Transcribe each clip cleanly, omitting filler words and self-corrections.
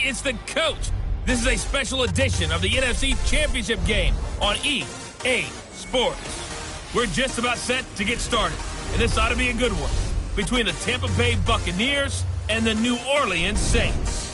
it's the coach. This is a special edition of the NFC Championship game on EA Sports. We're just about set to get started, and this ought to be a good one, between the Tampa Bay Buccaneers and the New Orleans Saints.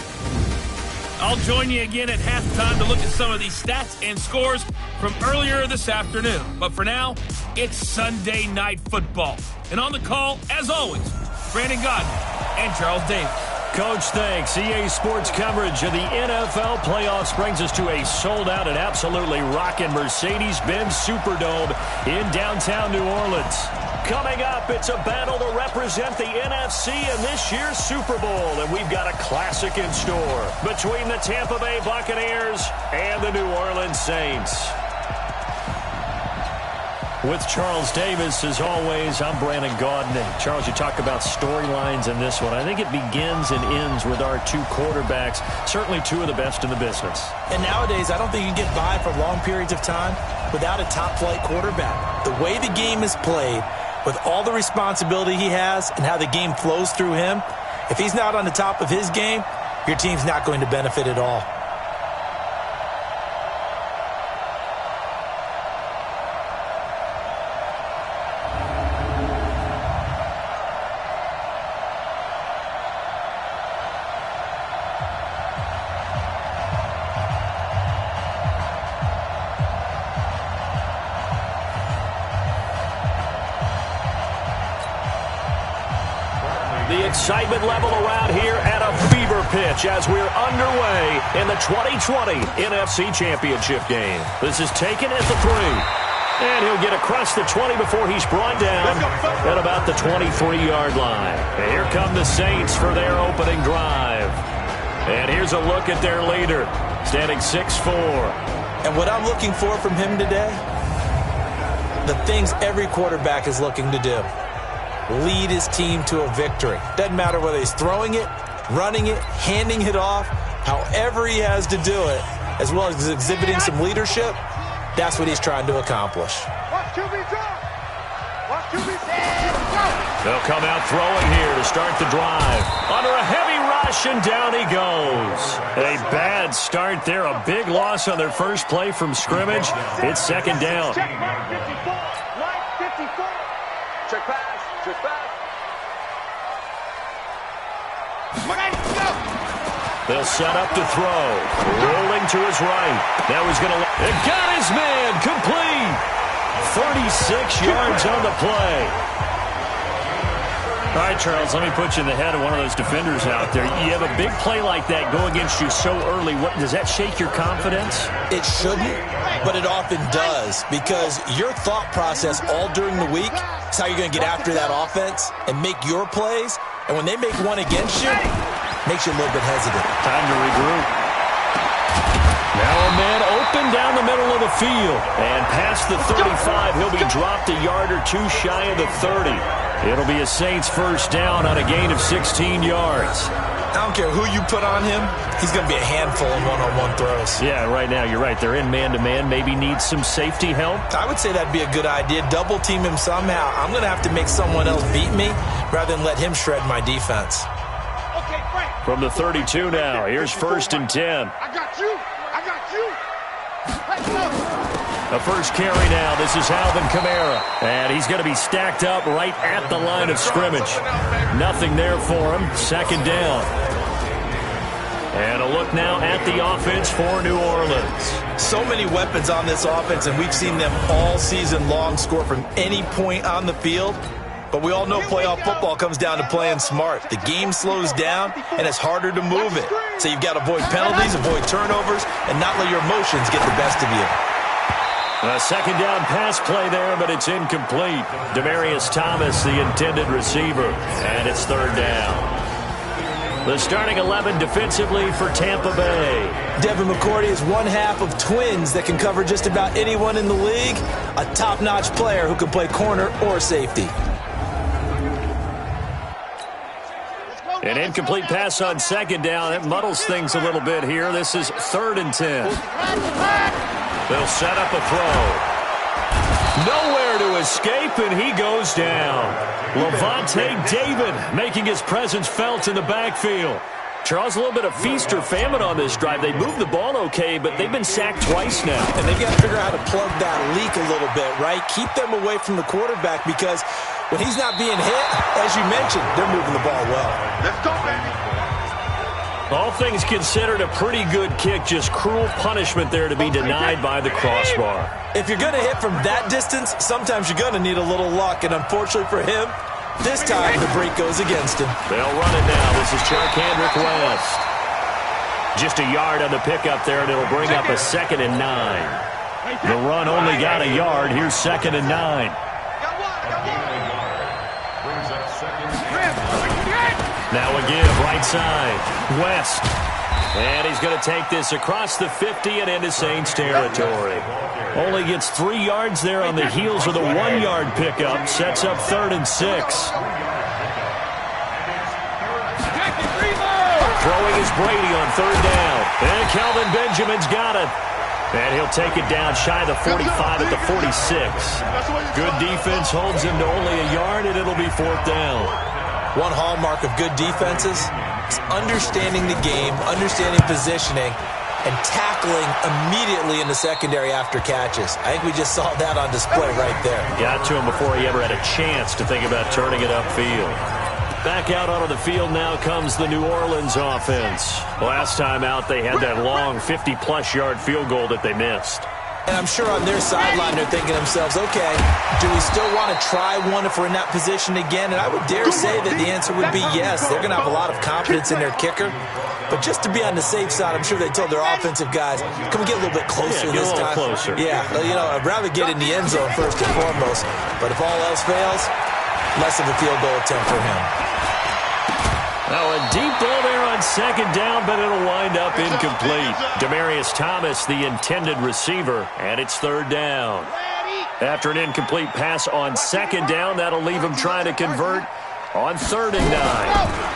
I'll join you again at halftime to look at some of these stats and scores from earlier this afternoon. But for now, it's Sunday Night Football. And on the call, as always, Brandon Godden and Charles Davis. Coach, thanks. EA Sports coverage of the NFL playoffs brings us to a sold-out and absolutely rocking Mercedes-Benz Superdome in downtown New Orleans. Coming up, it's a battle to represent the NFC in this year's Super Bowl, and we've got a classic in store between the Tampa Bay Buccaneers and the New Orleans Saints. With Charles Davis, as always, I'm Brandon Gaudin. And Charles, you talk about storylines in this one. I think it begins and ends with our two quarterbacks, certainly two of the best in the business. And nowadays, I don't think you can get by for long periods of time without a top-flight quarterback. The way the game is played, with all the responsibility he has and how the game flows through him, if he's not on the top of his game, your team's not going to benefit at all. The excitement level around here at a fever pitch as we're underway in the 2020 NFC Championship game. This is taken at the 3. And he'll get across the 20 before he's brought down at about the 23-yard line. And here come the Saints for their opening drive. And here's a look at their leader, standing 6'4". And what I'm looking for from him today, the things every quarterback is looking to do. Lead his team to a victory. Doesn't matter whether he's throwing it, running it, handing it off, however he has to do it, as well as exhibiting some leadership, that's what he's trying to accomplish. They'll come out throwing here to start the drive. Under a heavy rush, and down he goes. A bad start there, a big loss on their first play from scrimmage. It's second down. Check pass. Check pass. They'll set up to throw. Rolling to his right. Now he's going to... It got his man. Complete. 36 yards on the play. All right, Charles, let me put you in the head of one of those defenders out there. You have a big play like that go against you so early. What does that shake your confidence? It shouldn't, but it often does, because your thought process all during the week is how you're going to get after that offense and make your plays. And when they make one against you, it makes you a little bit hesitant. Time to regroup. Now a man open down the middle of the field. And past the 35, he'll be dropped a yard or two shy of the 30. It'll be a Saints first down on a gain of 16 yards. I don't care who you put on him, he's going to be a handful in one-on-one throws. Yeah, right now, you're right. They're in man-to-man. Maybe needs some safety help. I would say that'd be a good idea. Double team him somehow. I'm going to have to make someone else beat me rather than let him shred my defense. From the 32 now, here's first and 10. I got you. Let's go. The first carry now. This is Alvin Kamara. And he's going to be stacked up right at the line of scrimmage. Nothing there for him. Second down. And a look now at the offense for New Orleans. So many weapons on this offense, and we've seen them all season long score from any point on the field. But we all know playoff football comes down to playing smart. The game slows down, and it's harder to move it. So you've got to avoid penalties, avoid turnovers, and not let your emotions get the best of you. A second down pass play there, but it's incomplete. Demaryius Thomas, the intended receiver, and it's third down. The starting 11 defensively for Tampa Bay. Devin McCourty is one half of twins that can cover just about anyone in the league. A top-notch player who can play corner or safety. An incomplete pass on second down. That muddles things a little bit here. This is third and 10. They'll set up a throw. Nowhere to escape, and he goes down. Levante David making his presence felt in the backfield. Charles, a little bit of feast or famine on this drive. They moved the ball okay, but they've been sacked twice now. And they've got to figure out how to plug that leak a little bit, right? Keep them away from the quarterback because when he's not being hit, as you mentioned, they're moving the ball well. Let's go, baby. All things considered, a pretty good kick. Just cruel punishment there to be denied by the crossbar. If you're going to hit from that distance, sometimes you're going to need a little luck. And unfortunately for him, this time the break goes against him. They'll run it now. This is Charkandrick West. Just a yard on the pickup there, and it'll bring up a 2nd and 9. The run only got a yard. Here's 2nd and 9. Now again, right side, West. And he's going to take this across the 50 and into Saints territory. Only gets 3 yards there on the heels of the 1-yard pickup. Sets up 3rd and 6. Throwing is Brady on 3rd down. And Kelvin Benjamin's got it. And he'll take it down shy of the 45 at the 46. Good defense holds him to only a yard, and it'll be 4th down. One hallmark of good defenses is understanding the game, understanding positioning, and tackling immediately in the secondary after catches. I think we just saw that on display right there. Got to him before he ever had a chance to think about turning it upfield. Back out onto the field now comes the New Orleans offense. Last time out, they had that long 50-plus yard field goal that they missed. And I'm sure on their sideline they're thinking to themselves, okay, do we still want to try one if we're in that position again? And I would dare say that the answer would be yes. They're going to have a lot of confidence in their kicker. But just to be on the safe side, I'm sure they told their offensive guys, can we get a little bit closer this time? Closer. Yeah, you know, I'd rather get in the end zone first and foremost. But if all else fails, less of a field goal attempt for him. Now a deep ball there on 2nd down, but it'll wind up incomplete. Demaryius Thomas, the intended receiver, and it's 3rd down. After an incomplete pass on 2nd down, that'll leave him trying to convert on 3rd and 9.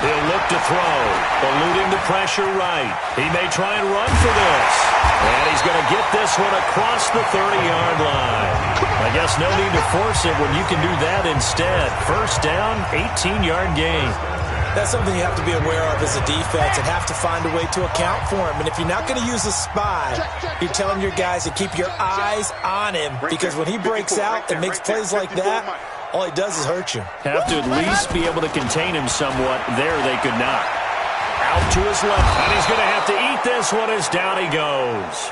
He'll look to throw, eluding the pressure right. He may try and run for this. And he's going to get this one across the 30-yard line. I guess no need to force it when you can do that instead. 1st down, 18-yard gain. That's something you have to be aware of as a defense and have to find a way to account for him. And if you're not going to use a spy, you're telling your guys to keep your eyes on him because when he breaks out and makes plays like that, all he does is hurt you. Have to at least be able to contain him somewhat. There they could not. Out to his left, and he's going to have to eat this one as down he goes.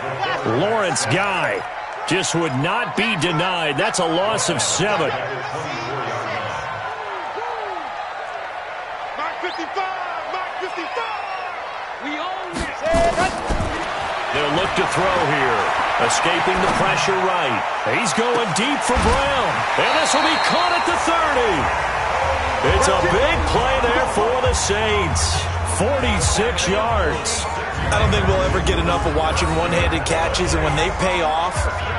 Lawrence Guy just would not be denied. That's a loss of 7. They'll look to throw here. Escaping the pressure right. He's going deep for Brown. And this will be caught at the 30. It's a big play there for the Saints. 46 yards. I don't think we'll ever get enough of watching one-handed catches, and when they pay off,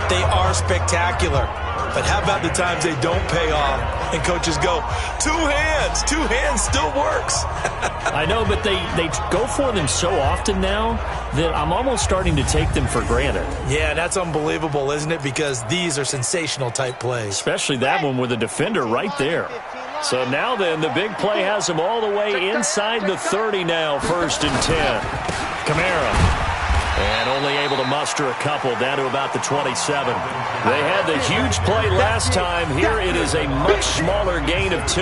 they are spectacular. But how about the times they don't pay off and coaches go, 2 hands, 2 hands still works. I know, but they go for them so often now that I'm almost starting to take them for granted. Yeah, that's unbelievable, isn't it? Because these are sensational type plays. Especially that one with a defender right there. So now then, the big play has them all the way inside the 30 now, 1st and 10. Kamara. And only able to muster a couple down to about the 27. They had the huge play last time. Here it is a much smaller gain of 2.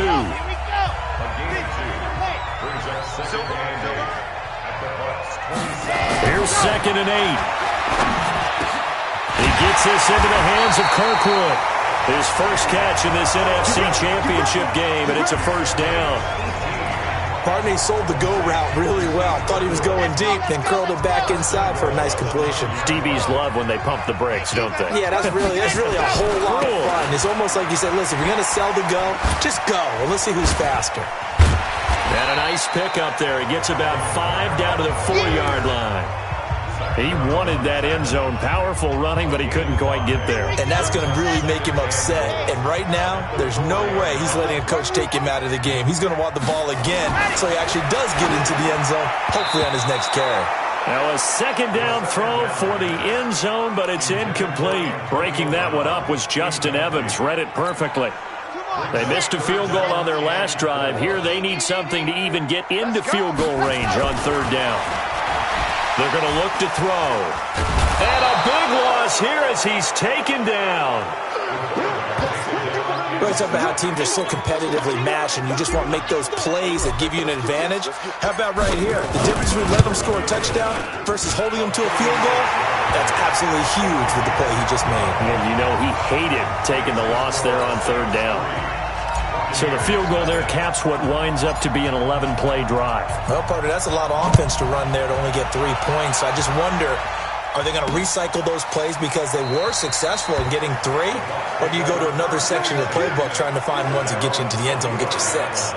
Here's 2nd and 8. He gets this into the hands of Kirkwood. His first catch in this NFC Championship game, and it's a 1st down. Pardon me, sold the go route really well. Thought he was going deep, then curled it back inside for a nice completion. DBs love when they pump the brakes, don't they? Yeah, that's really a whole lot of fun. It's almost like you said, listen, if you're going to sell the go, just go, and let's see who's faster. And a nice pickup there. He gets about 5 down to the 4-yard line. He wanted that end zone. Powerful running, but he couldn't quite get there. And that's going to really make him upset. And right now, there's no way he's letting a coach take him out of the game. He's going to want the ball again, so he actually does get into the end zone, hopefully on his next carry. Now a 2nd down throw for the end zone, but it's incomplete. Breaking that one up was Justin Evans. Read it perfectly. They missed a field goal on their last drive. Here they need something to even get into field goal range on third down. They're going to look to throw. And a big loss here as he's taken down. We're talking about how teams are so competitively matched, and you just want to make those plays that give you an advantage. How about right here? The difference between letting them score a touchdown versus holding them to a field goal, that's absolutely huge with the play he just made. And you know he hated taking the loss there on third down. So the field goal there caps what winds up to be an 11-play drive. Well, partner, that's a lot of offense to run there to only get 3 points. I just wonder, are they going to recycle those plays because they were successful in getting 3? Or do you go to another section of the playbook trying to find ones that get you into the end zone and get you 6?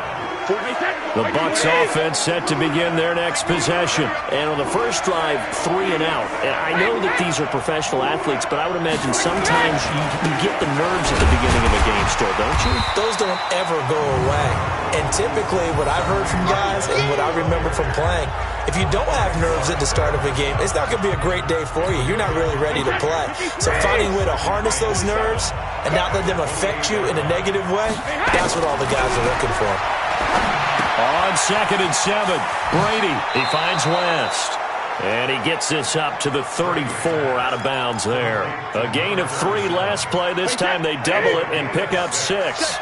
The Bucs offense set to begin their next possession. And on the first drive, 3 and out. And I know that these are professional athletes, but I would imagine sometimes you get the nerves at the beginning of a game still, don't you? Those don't ever go away. And typically what I've heard from guys and what I remember from playing, if you don't have nerves at the start of a game, it's not going to be a great day for you. You're not really ready to play. So finding a way to harness those nerves and not let them affect you in a negative way, that's what all the guys are looking for. On 2nd and 7, Brady, he finds West. And he gets this up to the 34 out of bounds there. A gain of 3 last play. This time they double it and pick up 6.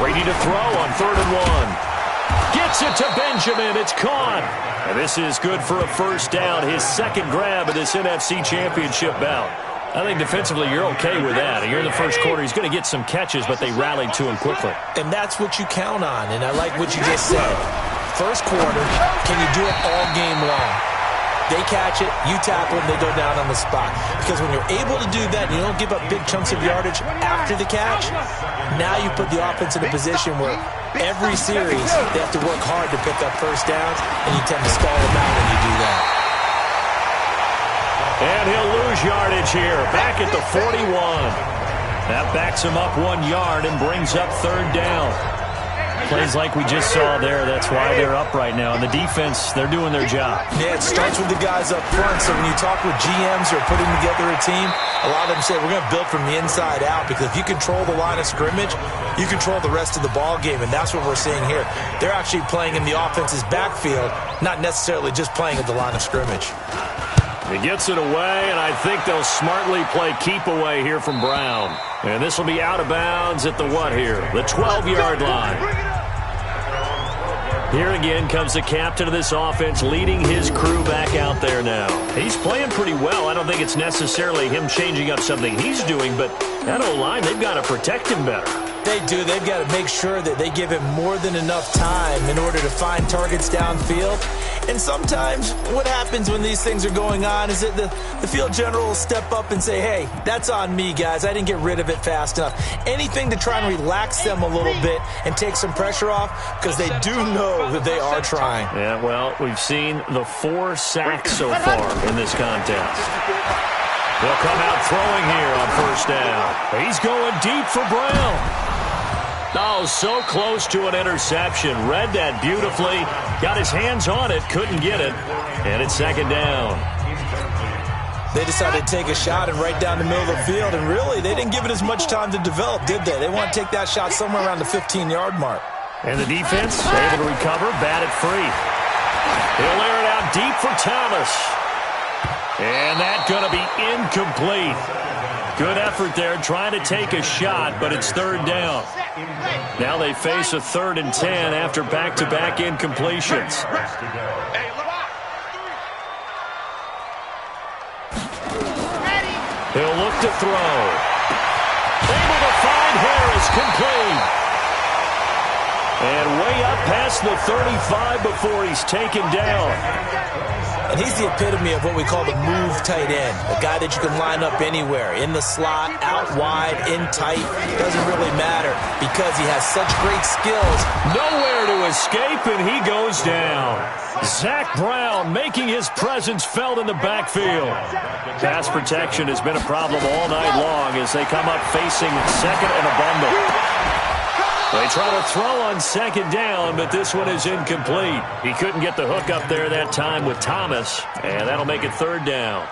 Brady to throw on 3rd and 1. Gets it to Benjamin. It's caught. And this is good for a first down. His second grab of this NFC Championship bout. I think defensively you're okay with that. Here in the first quarter, he's going to get some catches, but they rallied to him quickly. And that's what you count on, and I like what you just said. First quarter, can you do it all game long? They catch it, you tackle them, they go down on the spot. Because when you're able to do that and you don't give up big chunks of yardage after the catch, now you put the offense in a position where every series they have to work hard to pick up first downs, and you tend to stall them out when you do that. And he'll lose yardage here, back at the 41. That backs him up 1 yard and brings up third down. Plays like we just saw there, that's why they're up right now. And the defense, they're doing their job. Yeah, it starts with the guys up front. So when you talk with GMs who are putting together a team, a lot of them say, we're going to build from the inside out. Because if you control the line of scrimmage, you control the rest of the ball game. And that's what we're seeing here. They're actually playing in the offense's backfield, not necessarily just playing at the line of scrimmage. He gets it away, and I think they'll smartly play keep away here from Brown. And this will be out of bounds at the what here? The 12-yard line. Here again comes the captain of this offense leading his crew back out there now. He's playing pretty well. I don't think it's necessarily him changing up something he's doing, but that O-line, they've got to protect him better. They do. They've got to make sure that they give him more than enough time in order to find targets downfield. And sometimes what happens when these things are going on is that the field general will step up and say, hey, that's on me, guys. I didn't get rid of it fast enough. Anything to try and relax them a little bit and take some pressure off, because they do know that they are trying. Yeah, well, we've seen the 4 sacks so far in this contest. They'll come out throwing here on first down. He's going deep for Brown. Oh, so close to an interception. Read that beautifully. Got his hands on it. Couldn't get it. And it's second down. They decided to take a shot and right down the middle of the field. And really, they didn't give it as much time to develop, did they? They want to take that shot somewhere around the 15-yard mark. And the defense able to recover. Bat it free. He'll air it out deep for Thomas. And that's going to be incomplete. Good effort there trying to take a shot, but it's third down. Now they face a 3rd and 10 after back-to-back incompletions. He'll look to throw. Able to find Harris, complete. And way up past the 35 before he's taken down. And he's the epitome of what we call the move tight end. A guy that you can line up anywhere. In the slot, out wide, in tight. Doesn't really matter because he has such great skills. Nowhere to escape, and he goes down. Zach Brown making his presence felt in the backfield. Pass protection has been a problem all night long as they come up facing second and a bundle. They try to throw on second down, but this one is incomplete. He couldn't get the hook up there that time with Thomas, and that'll make it third down.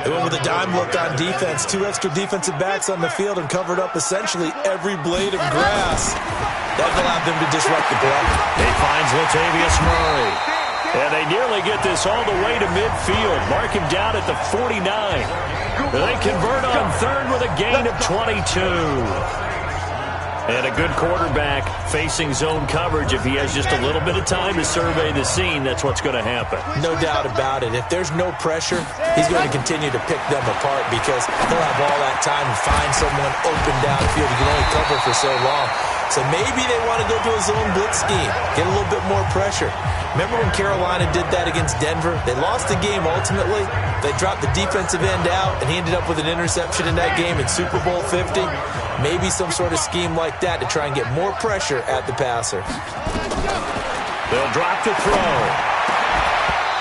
They went with a dime look on defense. 2 extra defensive backs on the field and covered up essentially every blade of grass. That allowed them to disrupt the play. He finds Latavius Murray. And they nearly get this all the way to midfield. Mark him down at the 49. They convert on third with a gain of 22. And a good quarterback facing zone coverage. If he has just a little bit of time to survey the scene, that's what's going to happen. No doubt about it. If there's no pressure, he's going to continue to pick them apart because he'll have all that time to find someone open downfield. He can only cover for so long. So maybe they want to go to a zone blitz scheme, get a little bit more pressure. Remember when Carolina did that against Denver? They lost the game ultimately. They dropped the defensive end out, and he ended up with an interception in that game in Super Bowl 50. Maybe some sort of scheme like that to try and get more pressure at the passer. They'll drop the throw.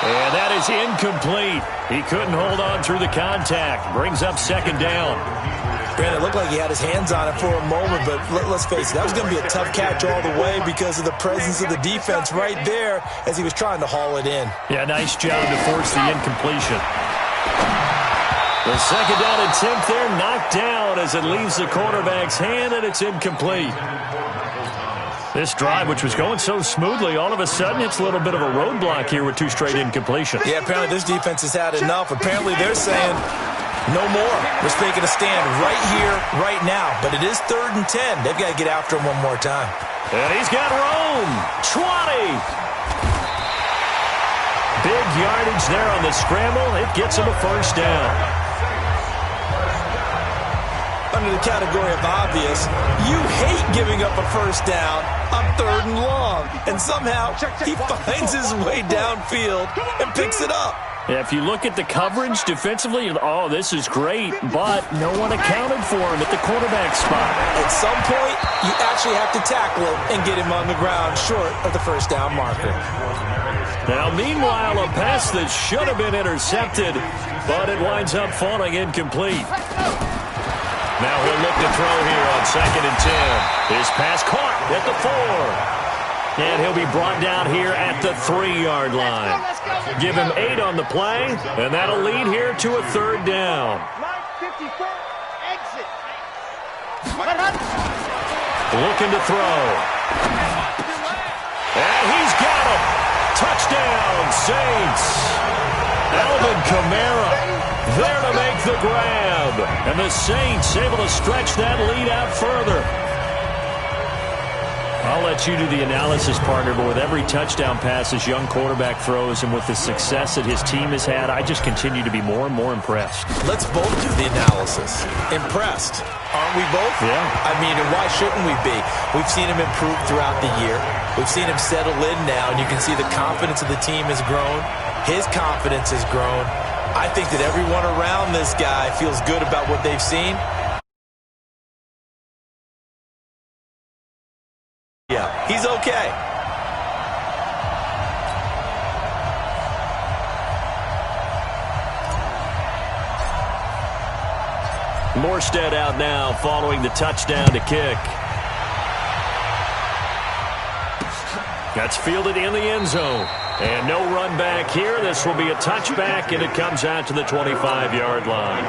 And that is incomplete. He couldn't hold on through the contact. Brings up second down. It looked like he had his hands on it for a moment, but let's face it, that was going to be a tough catch all the way because of the presence of the defense right there as he was trying to haul it in. Yeah, nice job to force the incompletion. The second down attempt there knocked down as it leaves the quarterback's hand, and it's incomplete. This drive, which was going so smoothly, all of a sudden it's a little bit of a roadblock here with 2 straight incompletions. Yeah, apparently this defense has had enough. Apparently they're saying no more. We're making a stand right here, right now. But it is 3rd and 10. They've got to get after him one more time. And he's got room. 20. Big yardage there on the scramble. It gets him a first down. Under the category of obvious, you hate giving up a first down on 3rd and long. And somehow he finds his way downfield and picks it up. Yeah, if you look at the coverage defensively, oh, this is great, but no one accounted for him at the quarterback spot. At some point, you actually have to tackle him and get him on the ground short of the first down marker. Now, meanwhile, a pass that should have been intercepted, but it winds up falling incomplete. Now he'll look to throw here on 2nd and 10. His pass caught at the 4. And he'll be brought down here at the 3-yard line. Give him 8 on the play, and that'll lead here to a 3rd down. Looking to throw. And he's got him. Touchdown, Saints. Alvin Kamara there to make the grab. And the Saints able to stretch that lead out further. I'll let you do the analysis, partner, but with every touchdown pass this young quarterback throws and with the success that his team has had, I just continue to be more and more impressed. Let's both do the analysis. Impressed. Aren't we both? Yeah. I mean, and why shouldn't we be? We've seen him improve throughout the year. We've seen him settle in now, and you can see the confidence of the team has grown. His confidence has grown. I think that everyone around this guy feels good about what they've seen. Yeah, he's okay. Morstead out now following the touchdown to kick. That's fielded in the end zone. And no run back here. This will be a touchback, and it comes out to the 25-yard line.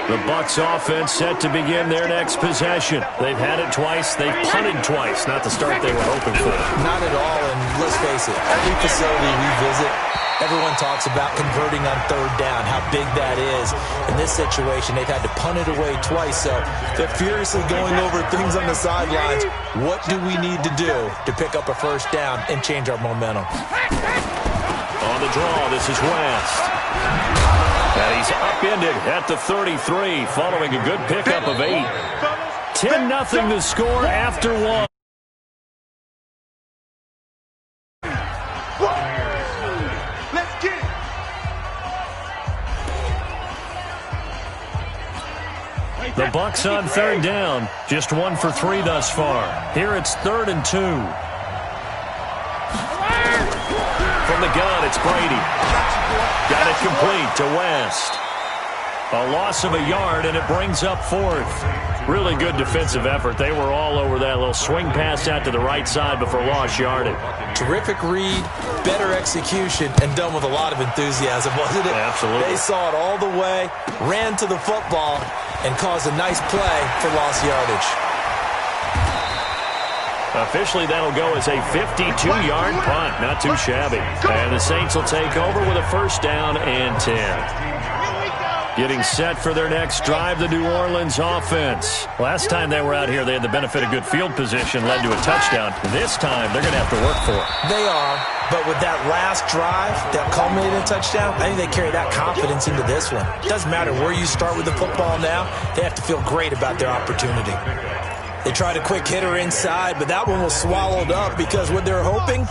The Bucs offense set to begin their next possession. They've had it twice. They've punted twice. Not the start they were hoping for. Not at all, and let's face it, every facility we visit, everyone talks about converting on 3rd down, how big that is. In this situation, they've had to punt it away twice, so they're furiously going over things on the sidelines. What do we need to do to pick up a first down and change our momentum? On the draw, this is West. And he's upended at the 33 following a good pickup of 8. 10-0 to score after 1. Let's get it. The Bucs on 3rd down. Just 1 for 3 thus far. Here it's 3rd and 2. From the gun, it's Brady. Got it complete to West. A loss of a yard, and it brings up 4th. Really good defensive effort. They were all over that little swing pass out to the right side before lost yardage. Terrific read, better execution, and done with a lot of enthusiasm, wasn't it? Absolutely. They saw it all the way, ran to the football, and caused a nice play for lost yardage. Officially, that'll go as a 52-yard punt. Not too shabby. And the Saints will take over with a 1st down and 10. Getting set for their next drive, the New Orleans offense. Last time they were out here, they had the benefit of good field position, led to a touchdown. This time, they're going to have to work for it. They are, but with that last drive that culminated in a touchdown, I think they carry that confidence into this one. It doesn't matter where you start with the football now. They have to feel great about their opportunity. They tried a quick hitter inside, but that one was swallowed up because what they're hoping,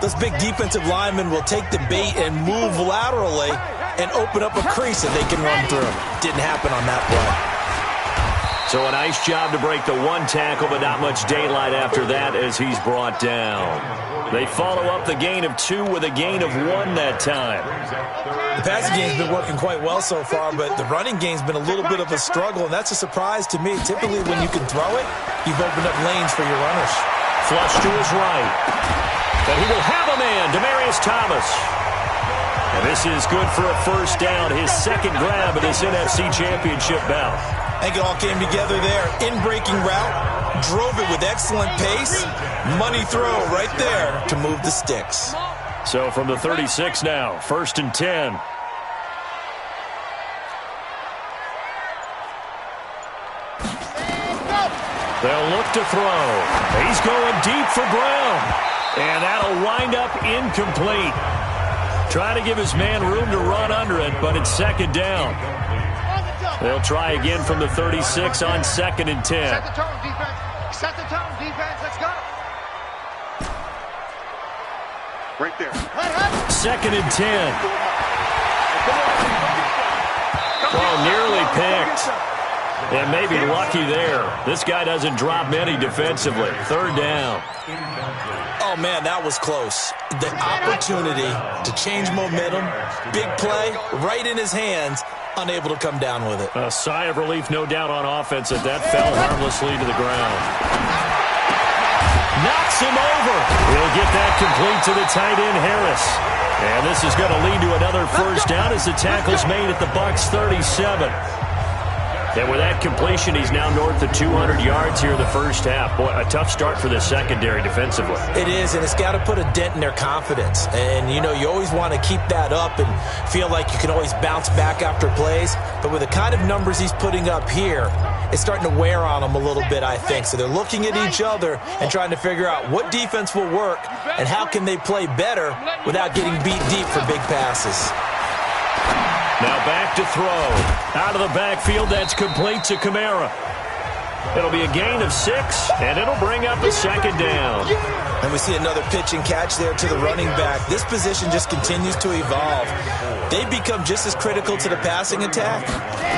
those big defensive linemen will take the bait and move laterally and open up a crease that they can run through. Didn't happen on that play. So a nice job to break the 1 tackle, but not much daylight after that as he's brought down. They follow up the gain of 2 with a gain of 1 that time. The passing game's been working quite well so far, but the running game's been a little bit of a struggle, and that's a surprise to me. Typically, when you can throw it, you've opened up lanes for your runners. Flush to his right. But he will have a man, Demaryius Thomas. And this is good for a 1st down, his 2nd grab of this NFC Championship bout. I think it all came together there. In-breaking route, drove it with excellent pace. Money throw right there to move the sticks. So from the 36 now, 1st and 10. They'll look to throw. He's going deep for Brown. And that'll wind up incomplete. Trying to give his man room to run under it, but it's 2nd down. They'll try again from the 36 on 2nd and 10. Set the tone, defense. Set the tone, defense. Let's go. Right there. 2nd and 10. Oh, nearly picked. And maybe lucky there. This guy doesn't drop many defensively. 3rd down. Oh, man, that was close. The opportunity to change momentum, big play, right in his hands, unable to come down with it. A sigh of relief, no doubt, on offense that fell harmlessly to the ground. Knocks him over. He'll get that complete to the tight end, Harris. And this is going to lead to another 1st down as the tackle's made at the Bucs 37. And with that completion, he's now north of 200 yards here in the 1st half. Boy, a tough start for the secondary defensively. It is, and it's got to put a dent in their confidence. And, you know, you always want to keep that up and feel like you can always bounce back after plays. But with the kind of numbers he's putting up here, it's starting to wear on them a little bit, I think. So they're looking at each other and trying to figure out what defense will work and how can they play better without getting beat deep for big passes. Now back to throw. Out of the backfield, that's complete to Kamara. It'll be a gain of 6, and it'll bring up a 2nd down. And we see another pitch and catch there to the running back. This position just continues to evolve. They become just as critical to the passing attack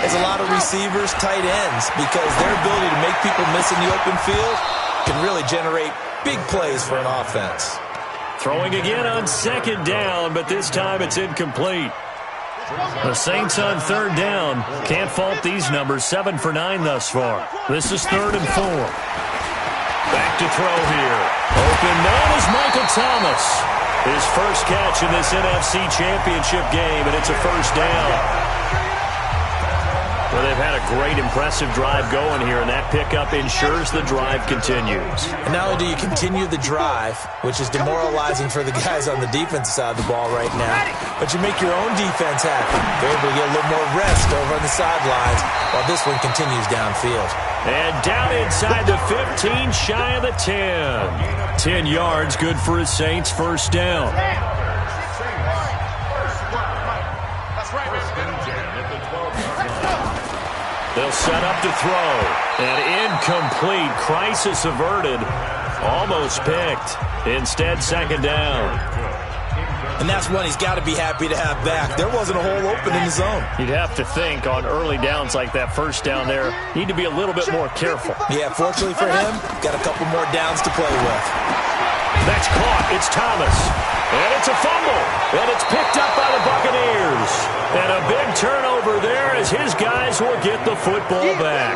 as a lot of receivers, tight ends, because their ability to make people miss in the open field can really generate big plays for an offense. Throwing again on 2nd down, but this time it's incomplete. The Saints on 3rd down. Can't fault these numbers. 7 for 9 thus far. This is 3rd and 4. Back to throw here. Open man is Michael Thomas. His first catch in this NFC Championship game, and it's a 1st down. Well, they've had a great, impressive drive going here, and that pickup ensures the drive continues. And not only do you continue the drive, which is demoralizing for the guys on the defensive side of the ball right now, but you make your own defense happy. They're able to get a little more rest over on the sidelines while this one continues downfield. And down inside the 15, shy of the 10. 10 yards, good for his Saints' 1st down. They'll set up to throw. And incomplete. Crisis averted. Almost picked. Instead, 2nd down. And that's one he's got to be happy to have back. There wasn't a hole open in the zone. You'd have to think on early downs like that 1st down there, need to be a little bit more careful. Yeah, fortunately for him, got a couple more downs to play with. That's caught. It's Thomas. And it's a fumble. And it's picked up by the Buccaneers. And a big turnover there as his guys will get the football back.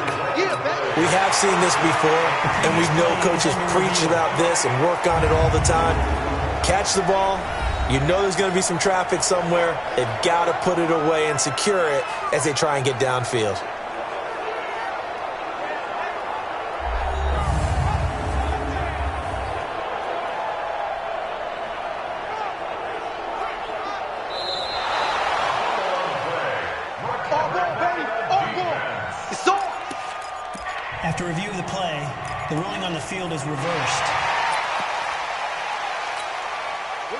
We have seen this before, and we know coaches preach about this and work on it all the time. Catch the ball. You know there's going to be some traffic somewhere. They've got to put it away and secure it as they try and get downfield. After review of the play, the ruling on the field is reversed.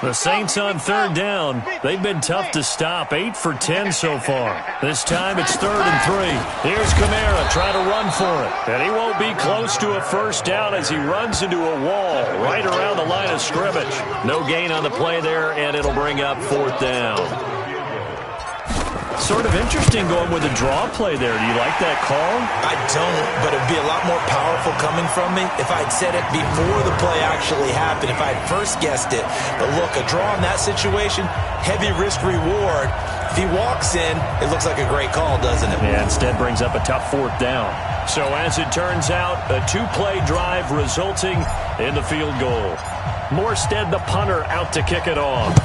The Saints on third down. They've been tough to stop. 8 for 10 so far. This time it's 3rd and 3. Here's Kamara trying to run for it. And he won't be close to a first down as he runs into a wall right around the line of scrimmage. No gain on the play there, and it'll bring up 4th down. Sort of interesting going with a draw play there. Do you like that call? I don't, but it'd be a lot more powerful coming from me if I'd said it before the play actually happened, if I'd first guessed it. But look, a draw in that situation, heavy risk reward. If he walks in, it looks like a great call, doesn't it? Yeah, instead brings up a tough 4th down. So as it turns out, a 2-play drive resulting in the field goal. Morstead, the punter, out to kick it off.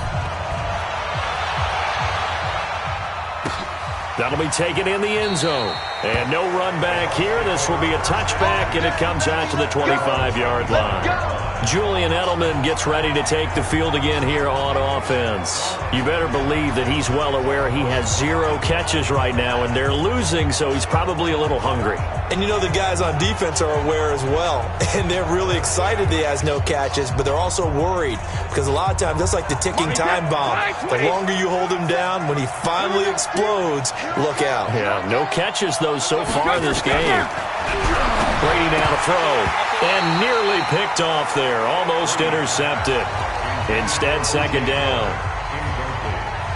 That'll be taken in the end zone. And no run back here. This will be a touchback, and it comes out to the 25-yard line. Julian Edelman gets ready to take the field again here on offense. You better believe that he's well aware he has 0 catches right now, and they're losing, so he's probably a little hungry. And you know the guys on defense are aware as well. And they're really excited that he has no catches, but they're also worried because a lot of times that's like the ticking time bomb. The longer you hold him down, when he finally explodes, look out. Yeah, no catches, though, so far in this game. Brady now to throw. And nearly picked off there. Almost intercepted. Instead, 2nd down.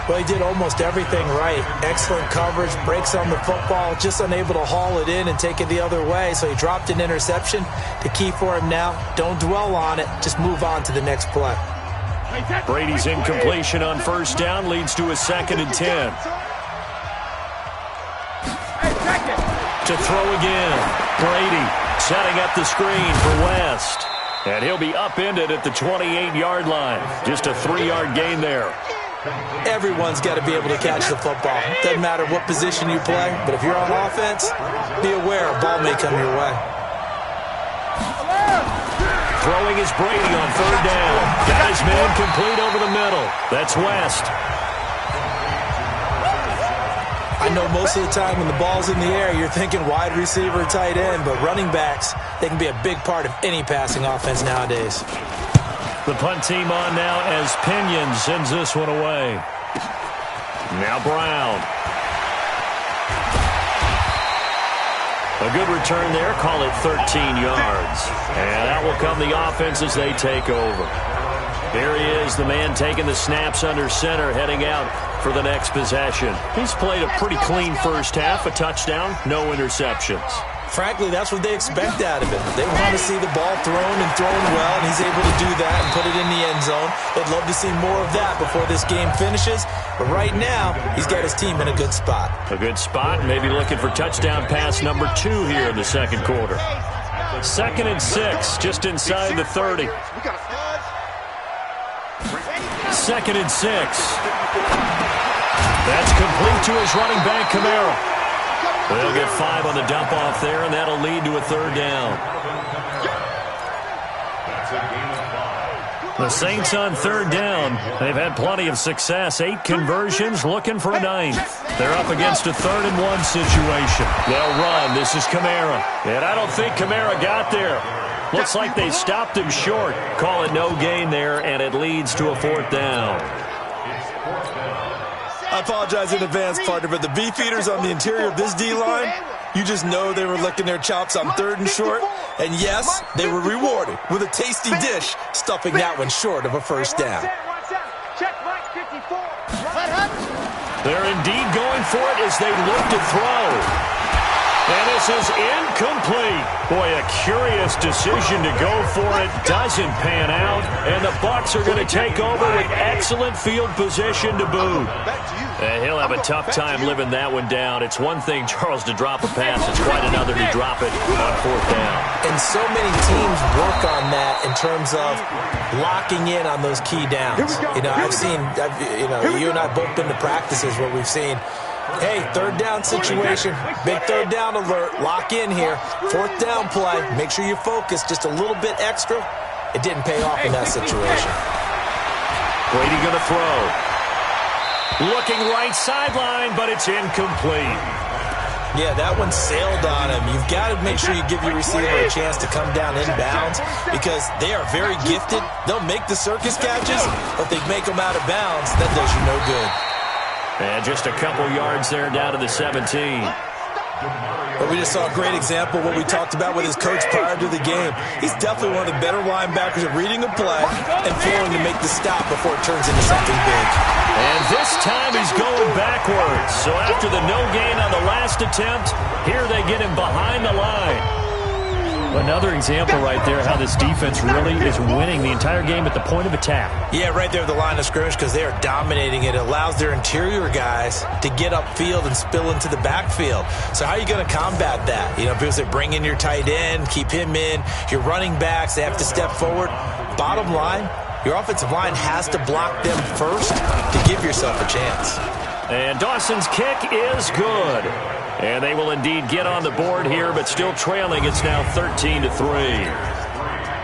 Well, he did almost everything right. Excellent coverage, breaks on the football, just unable to haul it in and take it the other way. So he dropped an interception. The key for him now, don't dwell on it. Just move on to the next play. Brady's incompletion on 1st down leads to a 2nd and 10. To throw again. Brady setting up the screen for West. And he'll be upended at the 28-yard line. Just a 3-yard gain there. Everyone's got to be able to catch the football. Doesn't matter what position you play, but if you're on offense, be aware a ball may come your way. Throwing is Brady on 3rd down. Got his man complete over the middle. That's West. I know most of the time when the ball's in the air, you're thinking wide receiver, tight end, but running backs, they can be a big part of any passing offense nowadays. The punt team on now as Pinion sends this one away. Now Brown. A good return there. Call it 13 yards. And out will come the offense as they take over. Here he is, the man taking the snaps under center, heading out for the next possession. He's played a pretty clean first half, a touchdown, no interceptions. Frankly, that's what they expect out of him. They want to see the ball thrown and thrown well, and he's able to do that and put it in the end zone. They'd love to see more of that before this game finishes. But right now, he's got his team in a good spot. A good spot, maybe looking for touchdown pass number 2 here in the 2nd quarter. 2nd and 6, just inside the 30. 2nd and 6. That's complete to his running back, Kamara. They'll get 5 on the dump off there, and that'll lead to a 3rd down. The Saints on 3rd down. They've had plenty of success. 8 conversions, looking for a 9th. They're up against a 3rd and 1 situation. They'll run. This is Kamara. And I don't think Kamara got there. Looks like they stopped him short. Call it no gain there, and it leads to a 4th down. I apologize in advance, partner, but the beefeaters on the interior of this D-line, you just know they were licking their chops on 3rd and short. And yes, they were rewarded with a tasty dish, stuffing that one short of a first down. They're indeed going for it as they look to throw. And this is incomplete. Boy, a curious decision to go for it. Doesn't pan out. And the Bucs are going to take over with excellent field position to boot. And he'll have a tough time living that one down. It's one thing, Charles, to drop a pass. It's quite another to drop it on fourth down. And so many teams work on that in terms of locking in on those key downs. You know, you and I both been to practices where we've seen, hey, third down situation, big third down alert, lock in here, fourth down play, make sure you focus just a little bit extra. It didn't pay off in that situation. Brady going to throw. Looking right sideline, but it's incomplete. Yeah, that one sailed on him. You've got to make sure you give your receiver a chance to come down inbounds because they are very gifted. They'll make the circus catches, but they make them out of bounds. That does you no good. And just a couple yards there down to the 17. But we just saw a great example of what we talked about with his coach prior to the game. He's definitely one of the better linebackers at reading a play and flowing to make the stop before it turns into something big. And this time he's going backwards. So after the no gain on the last attempt, here they get him behind the line. Another example right there how this defense really is winning the entire game at the point of attack. Yeah, right there at the line of scrimmage because they are dominating it. It allows their interior guys to get upfield and spill into the backfield. So how are you going to combat that? You know, because they bring in your tight end, keep him in. Your running backs, they have to step forward. Bottom line, your offensive line has to block them first to give yourself a chance. And Dawson's kick is good. And they will indeed get on the board here, but still trailing. It's now 13-3.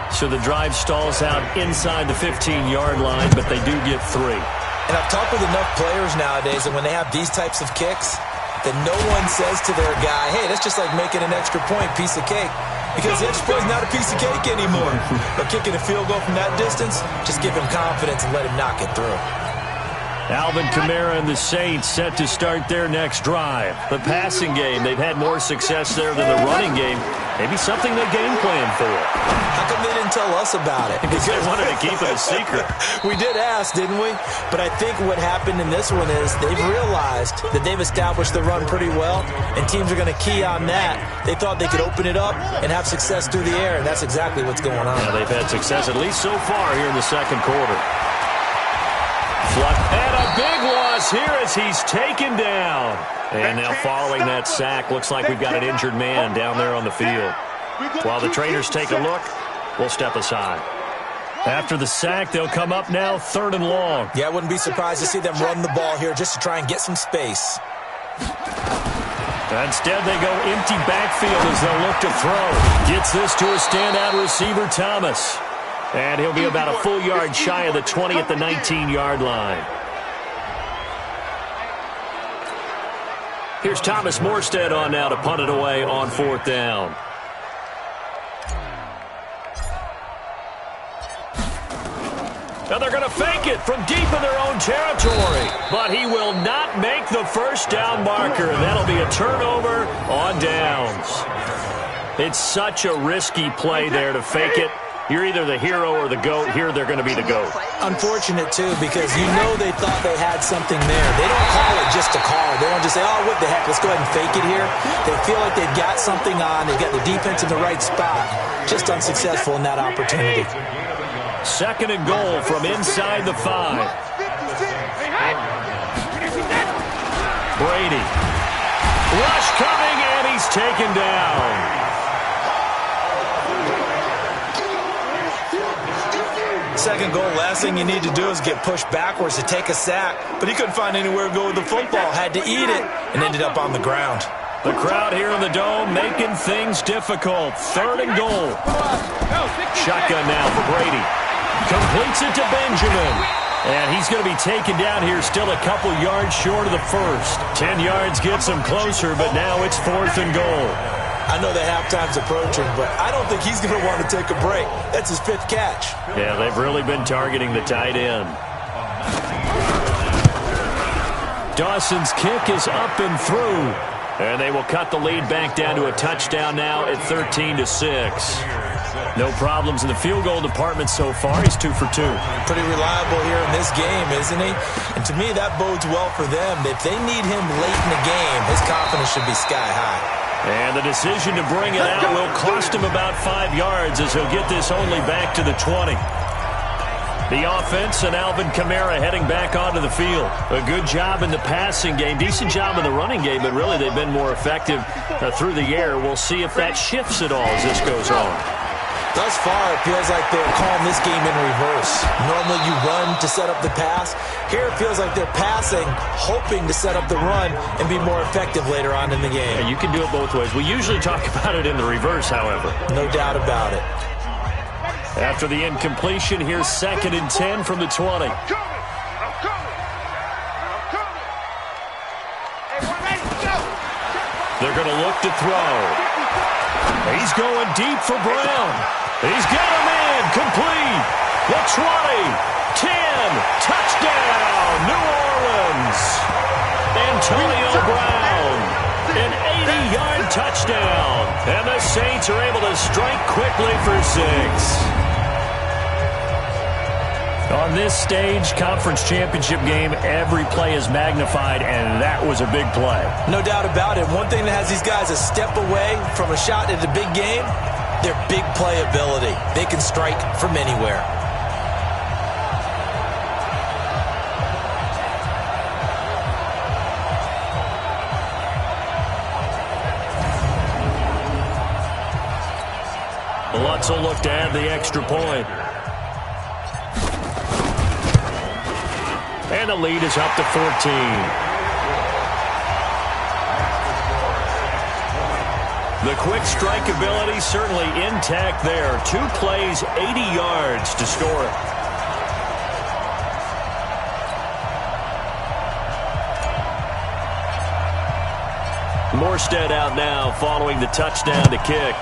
So the drive stalls out inside the 15-yard line, but they do get 3. And I've talked with enough players nowadays that when they have these types of kicks, that no one says to their guy, hey, that's just like making an extra point, piece of cake. Because the extra point is not a piece of cake anymore. But kicking a field goal from that distance, just give him confidence and let him knock it through. Alvin Kamara and the Saints set to start their next drive. The passing game, they've had more success there than the running game. Maybe something they game plan for. How come they didn't tell us about it? Because they wanted to keep it a secret. We did ask, didn't we? But I think what happened in this one is they've realized that they've established the run pretty well, and teams are going to key on that. They thought they could open it up and have success through the air, and that's exactly what's going on. Yeah, they've had success, at least so far, here in the second quarter. And a big loss here as he's taken down. And now following that sack, looks like we've got an injured man down there on the field. While the trainers take a look, we'll step aside. After the sack, they'll come up now 3rd and long. Yeah, I wouldn't be surprised to see them run the ball here just to try and get some space. Instead, they go empty backfield as they'll look to throw. Gets this to a standout receiver, Thomas. And he'll be about a full yard shy of the 20 at the 19-yard line. Here's Thomas Morstead on now to punt it away on 4th down. Now they're going to fake it from deep in their own territory. But he will not make the first down marker. And that'll be a turnover on downs. It's such a risky play there to fake it. You're either the hero or the GOAT. Here they're going to be the GOAT. Unfortunate, too, because you know they thought they had something there. They don't call it just to call. They don't just say, oh, what the heck, let's go ahead and fake it here. They feel like they've got something on. They've got the defense in the right spot. Just unsuccessful in that opportunity. 2nd and goal from inside the 5. Brady. Rush coming, and he's taken down. 2nd goal, last thing you need to do is get pushed backwards to take a sack. But he couldn't find anywhere to go with the football. Had to eat it and ended up on the ground. The crowd here in the Dome making things difficult. 3rd and goal. Shotgun now for Brady. Completes it to Benjamin. And he's going to be taken down here still a couple yards short of the first. 10 yards gets him closer, but now it's 4th and goal. I know the halftime's approaching, but I don't think he's going to want to take a break. That's his 5th catch. Yeah, they've really been targeting the tight end. Dawson's kick is up and through. And they will cut the lead back down to a touchdown now at 13-6. No problems in the field goal department so far. He's 2 for 2. Pretty reliable here in this game, isn't he? And to me, that bodes well for them. If they need him late in the game, his confidence should be sky high. And the decision to bring it out will cost him about 5 yards as he'll get this only back to the 20. The offense and Alvin Kamara heading back onto the field. A good job in the passing game, decent job in the running game, but really they've been more effective through the air. We'll see if that shifts at all as this goes on. Thus far, it feels like they're calling this game in reverse. Normally you run to set up the pass. Here it feels like they're passing, hoping to set up the run and be more effective later on in the game. Yeah, you can do it both ways. We usually talk about it in the reverse, however. No doubt about it. After the incompletion, here's 2nd and 10 from the 20. They're going to look to throw. He's going deep for Brown. He's got him in, complete. The 20, 10, touchdown, New Orleans. Antonio Brown, an 80-yard touchdown. And the Saints are able to strike quickly for 6. On this stage, conference championship game, every play is magnified, and that was a big play. No doubt about it. One thing that has these guys a step away from a shot at a big game, their big play ability. They can strike from anywhere. Lutz will look to add the extra point. And the lead is up to 14. The quick strike ability certainly intact there. 2 plays, 80 yards to score it. Morstead out now following the touchdown to kick.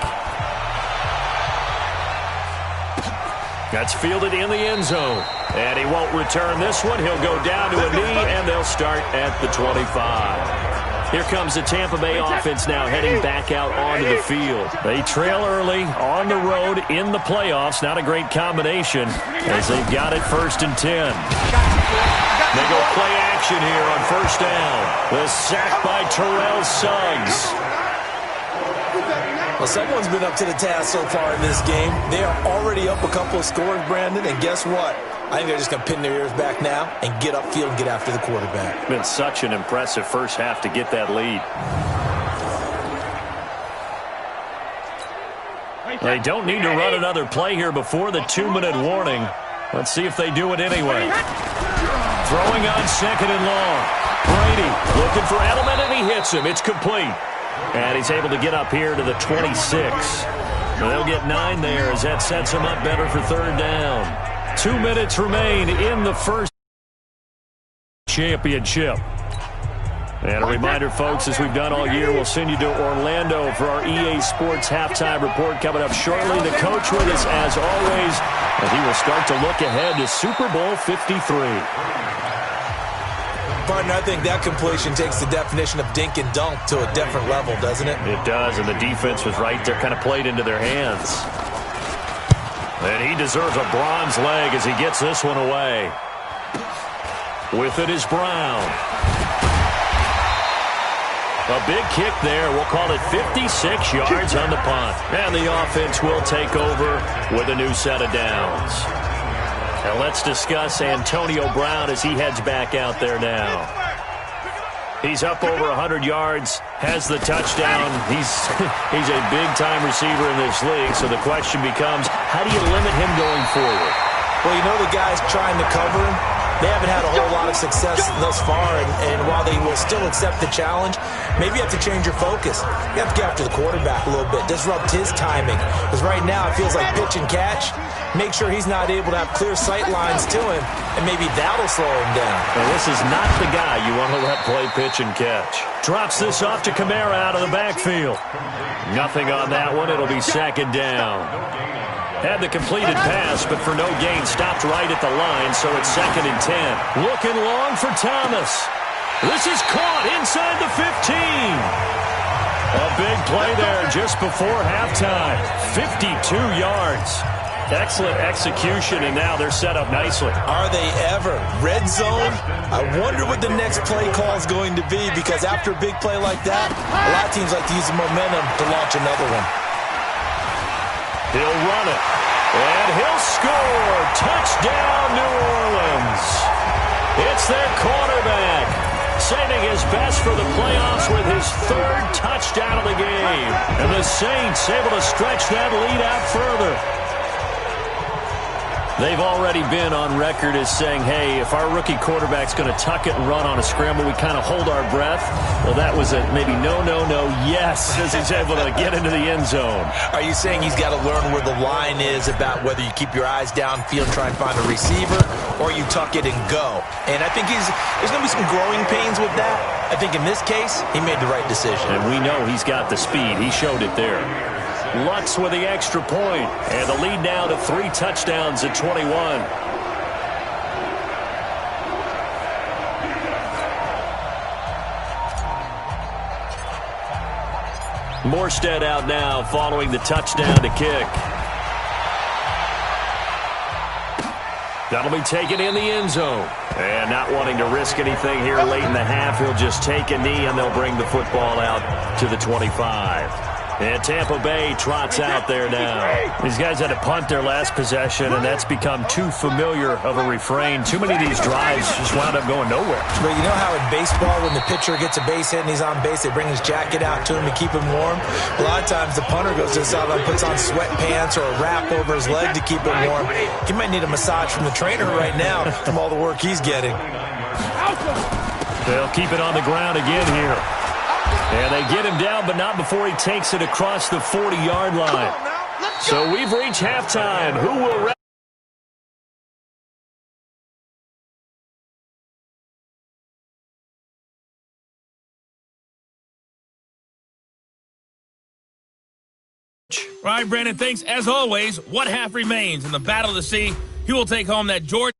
That's fielded in the end zone. And he won't return this one. He'll go down to a knee, and they'll start at the 25. Here comes the Tampa Bay offense now heading back out onto the field. They trail early on the road in the playoffs. Not a great combination as they've got it 1st and 10. They go play action here on 1st down. The sack by Terrell Suggs. Well, someone's been up to the task so far in this game. They are already up a couple of scores, Brandon, and guess what? I think they're just going to pin their ears back now and get upfield and get after the quarterback. Been such an impressive first half to get that lead. They don't need to run another play here before the 2-minute warning. Let's see if they do it anyway. Throwing on 2nd and long. Brady looking for Edelman, and he hits him. It's complete. And he's able to get up here to the 26. They'll get 9 there as that sets him up better for 3rd down. 2 minutes remain in the first championship. And a reminder, folks, as we've done all year, we'll send you to Orlando for our EA Sports halftime report coming up shortly. The coach with us, as always, and he will start to look ahead to Super Bowl 53. Partner, I think that completion takes the definition of dink and dunk to a different level, doesn't it? It does, and the defense was right there, kind of played into their hands. And he deserves a bronze leg as he gets this one away. With it is Brown. A big kick there. We'll call it 56 yards on the punt. And the offense will take over with a new set of downs. Now let's discuss Antonio Brown as he heads back out there now. He's up over 100 yards, has the touchdown. He's a big-time receiver in this league, so the question becomes, how do you limit him going forward? Well, you know the guys trying to cover him, they haven't had a whole lot of success thus far, and while they will still accept the challenge, maybe you have to change your focus. You have to get after the quarterback a little bit, disrupt his timing, because right now it feels like pitch and catch. Make sure he's not able to have clear sight lines to him, and maybe that'll slow him down. Well, this is not the guy you want to let play pitch and catch. Drops this off to Kamara out of the backfield. Nothing on that one. It'll be 2nd down. Had the completed pass, but for no gain, stopped right at the line, so it's 2nd and 10. Looking long for Thomas. This is caught inside the 15. A big play there just before halftime. 52 yards. Excellent execution, and now they're set up nicely. Are they ever? Red zone? I wonder what the next play call is going to be, because after a big play like that, a lot of teams like to use the momentum to launch another one. He'll run it, and he'll score. Touchdown, New Orleans. It's their quarterback, saving his best for the playoffs with his third touchdown of the game. And the Saints able to stretch that lead out further. They've already been on record as saying, hey, if our rookie quarterback's going to tuck it and run on a scramble, we kind of hold our breath. Well, that was a maybe no, yes, as he's able to get into the end zone. Are you saying he's got to learn where the line is about whether you keep your eyes downfield, try and find a receiver, or you tuck it and go? And I think there's going to be some growing pains with that. I think in this case, he made the right decision. And we know he's got the speed. He showed it there. Lutz with the extra point, and the lead now to 3 touchdowns at 21. Morstead out now following the touchdown to kick. That'll be taken in the end zone. And not wanting to risk anything here late in the half, he'll just take a knee, and they'll bring the football out to the 25. And Tampa Bay trots out there now. These guys had to punt their last possession, and that's become too familiar of a refrain. Too many of these drives just wound up going nowhere. But you know how in baseball, when the pitcher gets a base hit and he's on base, they bring his jacket out to him to keep him warm? A lot of times the punter goes to the sideline, puts on sweatpants or a wrap over his leg to keep him warm. He might need a massage from the trainer right now from all the work he's getting. They'll keep it on the ground again here. And they get him down, but not before he takes it across the 40-yard line. So we've reached halftime. Who will... All right, Brandon, thanks. As always, what half remains in the battle of the sea? He will take home that Georgia...